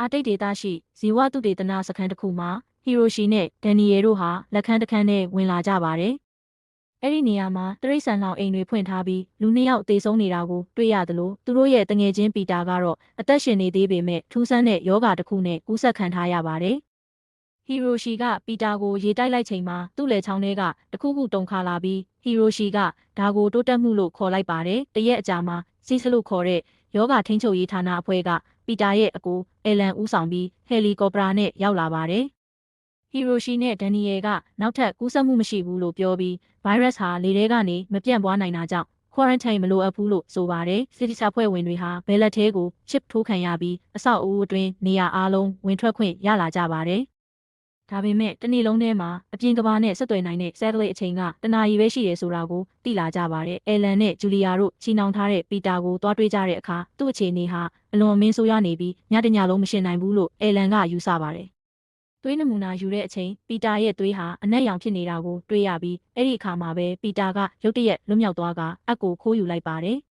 အာတိတ်ဒေသရှိဇီဝသုတေသနစခန်းတစ်ခုမှာဟီရိုရှီနဲ့ဒန်နီယယ်တို့ဟာလက်ခန်းတစ်ခန်းနဲ့ဝင်လာကြပါတယ်။အဲ့ဒီနေရာမှာတရိတ်ဆန်လောင်အိမ်တွေဖွင့်ထားပြီးလူ2ယောက်သေဆုံးနေတာကိုတွေ့ရသလိုသူတို့ရဲ့တငယ်ချင်းပီတာကတော့အသက်ရှင်နေသေးပေမဲ့ထူးဆန်းတဲ့ယောဂတစ်ခုနဲ့ကူးစက်ခံထားရပါတယ်။ဟီရိုရှီကပီတာကိုရေတိုက်လိုက်ချိန်မှာသူ့လက်ချောင်းထဲကတခုခုတုန်ခါလာပြီးဟီရိုရှီကဒါကိုတိုးတက်မှုလို့ခေါ်လိုက်ပါတယ်။တရက်အကြာမှာစီးစလို့ခေါ်တဲ့ယောဂထိန်းချုပ်ရေးဌာနအဖွဲ့ကပီတာရဲ့အကိုအယ်လန်ဦးဆောင်ပြီးဟယ်လီကော်ပတာနဲ့ရောက်လာပါတယ်။ဟီရိုရှီနဲ့ဒန်နီယယ်ကနောက်ထပ်ကူးစက်မှုမရှိဘူးလို့ပြောပြီးဗိုင်းရပ်စ်ဟာလေထဲကနေမပြန့်ပွားနိုင်တာကြောင့် quarantine မလိုအပ်ဘူးလို့ဆိုပါတယ်။စစ်တီစာဖွဲ့ဝင်တွေဟာဘယ်လက်သေးကို chip ထိုးခံရပြီးအဆောက်အဦအတွင်းနေရာအားလုံးဝင်ထွက်ခွင့်ရလာကြပါတယ်။ဒါပေမဲ့တနေ့လုံးထဲမှာအပြင်ကဘာနဲ့ဆက်သွယ်နိုင်တဲ့ satellite အချိန်ကတနာရီပဲရှိတယ်ဆိုတာကိုသိလာကြပါတယ်။အယ်လန်နဲ့ဂျူလီယာတို့ချီနှောင်ထားတဲ့ပီတာကိုတွားတွေ့ကြတဲ့အခါသူ့အခြေအနေဟာအလွန်အမင်းဆိုးရွားနေပြီးညတညလုံးမရှင်နိုင်ဘူးလို့အယ်လန်ကယူဆပါတယ်။သွေးနမူနာယူတဲ့အချိန်ပီတာရဲ့သွေးဟာအနက်ရောင်ဖြစ်နေတာကိုတွေ့ရပြီးအဲ့ဒီအခါမှာပဲပီတာကရုတ်တရက်လွတ်မြောက်သွားကအက်ကိုခိုးယူလိုက်ပါတယ်။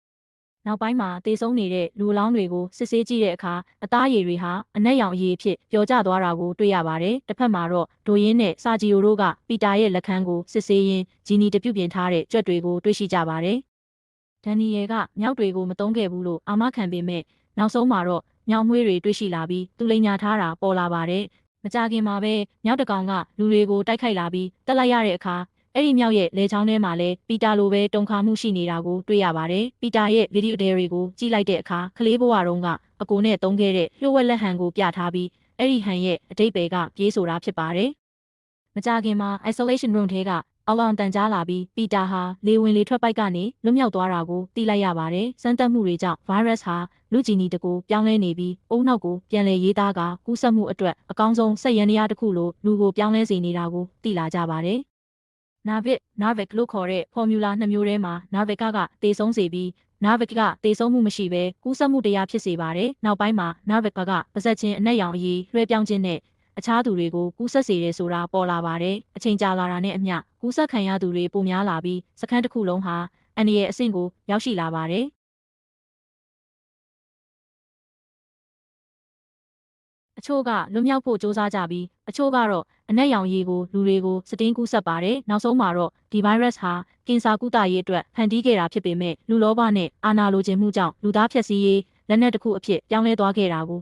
နောက်ပိုင်းမှာတေဆုံးနေတဲ့လူအလောင်းတွေကိုစစ်ဆေးကြည့်တဲ့အခါအသားရည်တွေဟာအနက်ရောင်အရည်ဖြစ်ပျော်ကျသွားတာကိုတွေ့ရပါတယ်။တစ်ဖက်မှာတော့ဒိုယင်းနဲ့စာဂျီယိုတို့ကပီတာရဲ့လက်ခန်းကိုစစ်ဆေးရင်းဂျီနီတပြုတ်ပြင်ထားတဲ့ကြွက်တွေကိုတွေ့ရှိကြပါတယ်။ဒန်နီယယ်ကမြောက်တွေကိုမသုံးခဲ့ဘူးလို့အာမခံပေမဲ့နောက်ဆုံးမှာတော့မြောက်မွေးတွေတွေ့ရှိလာပြီးသူလိန်ညာထားတာပေါ်လာပါတယ်။မကြခင်မှာပဲမြောက်တကောင်ကလူတွေကိုတိုက်ခိုက်လာပြီးတက်လိုက်ရတဲ့အခါအဲ့ဒီမြောက်ရဲ့လေချောင်းထဲမှာလည်းပီတာလိုပဲတုန်ခါမှုရှိနေတာကိုတွေ့ရပါတယ်။ပီတာရဲ့ဗီဒီယိုတွေကိုကြည့်လိုက်တဲ့အခါကလေးဘဝတုန်းကအကိုနဲ့သုံးခဲ့တဲ့လျှို့ဝှက်လက်ဟန်ကိုပြထားပြီးအဲ့ဒီဟန်ရဲ့အတိတ်ပဲကပြေးဆိုတာဖြစ်ပါတယ်။မကြခင်မှာ isolation room ထဲကအော်လောင်တန်ကြားလာပြီးပီတာဟာလေဝင်လေထွက်ပိုက်ကနေလွတ်မြောက်သွားတာကိုသိလိုက်ရပါတယ်။စမ်းသပ်မှုတွေကြောင့်ဗိုင်းရပ်စ်ဟာလူဂျီနီတကူပြောင်းလဲနေပြီးအုံနောက်ကိုပြန်လည်ရေးသားကကူးစက်မှုအတွက်အကောင်းဆုံးစက်ယန္တရားတစ်ခုလိုလူကိုပြောင်းလဲစေနေတာကိုသိလာကြပါတယ်။နာဗစ်လို့ခေါ်တဲ့ဖော်မြူလာ2မျိုးထဲမှာနာဗစ်ကတေဆုံးစေပြီးနာဗစ်ကတေဆုံးမှုမရှိဘဲကူးစက်မှုတရားဖြစ်စေပါတယ်။နောက်ပိုင်းမှာနာဗစ်ကပါဇက်ချင်းအနက်ရောင်အရေးလွှဲပြောင်းခြင်းနဲ့အခြားသူတွေကိုကူးစက်စေတယ်ဆိုတာပေါ်လာပါတယ်။အချိန်ကြာလာတာနဲ့အမျှကူးစက်ခံရသူတွေပိုများလာပြီးစခန်းတစ်ခုလုံးဟာအန္တရာယ်အဆင့်ကိုရောက်ရှိလာပါတယ်။အချို့ကလွတ်မြောက်ဖို့စ조사ကြပြီးအချို့ကတော့အနက်ရောင်ရည်ကိုလူတွေကိုစတင်းကူးစက်ပါတယ်။နောက်ဆုံးမှာတော့ဒီဗိုင်းရပ်စ်ဟာကင်ဆာကုသရေးအတွက်ဖန်တီးခဲ့တာဖြစ်ပေမဲ့လူလောဘနဲ့အာဏာလိုချင်မှုကြောင့်လူသားဖျက်ဆီးရေးလက်နက်တစ်ခုအဖြစ်ပြောင်းလဲသွားခဲ့တာကို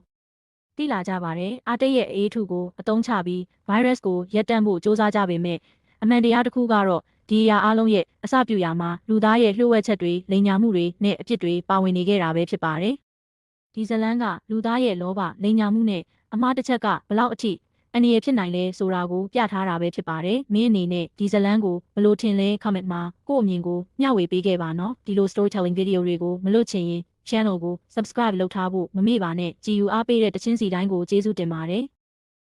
သိလာကြပါတယ်။အာတိတ်ရဲ့အေးထုကိုအသုံးချပြီးဗိုင်းရပ်စ်ကိုရပ်တန့်ဖို့စ조사ကြပေမဲ့အမှန်တရားတစ်ခုကတော့ဒီအရာအလုံးရဲ့အစပြုရာမှာလူသားရဲ့လျှို့ဝှက်ချက်တွေလိမ်ညာမှုတွေနဲ့အဖြစ်တွေပါဝင်နေခဲ့တာပဲဖြစ်ပါတယ်။ဒီဇလန်းကလူသားရဲ့လောဘလိမ်ညာမှုနဲ့အမှားတစ်ချက်ကဘလောက်အထိအန္တရာယ်ဖြစ်နိုင်လဲဆိုတာကိုပြထားတာပဲဖြစ်ပါတယ်။မင်းအနေနဲ့ဒီဇလန်းကိုဘလို့ထင်လဲ comment မှာကိုယ့်အမြင်ကိုမျှဝေပေးခဲ့ပါနော်။ဒီလို storytelling video တွေကိုမလွတ်ချင်ရင် channel ကို subscribe လုပ်ထားဖို့မမေ့ပါနဲ့ကြည်ယူအားပေးတဲ့တချင်းစီတိုင်းကိုကျေးဇူးတင်ပါတယ်။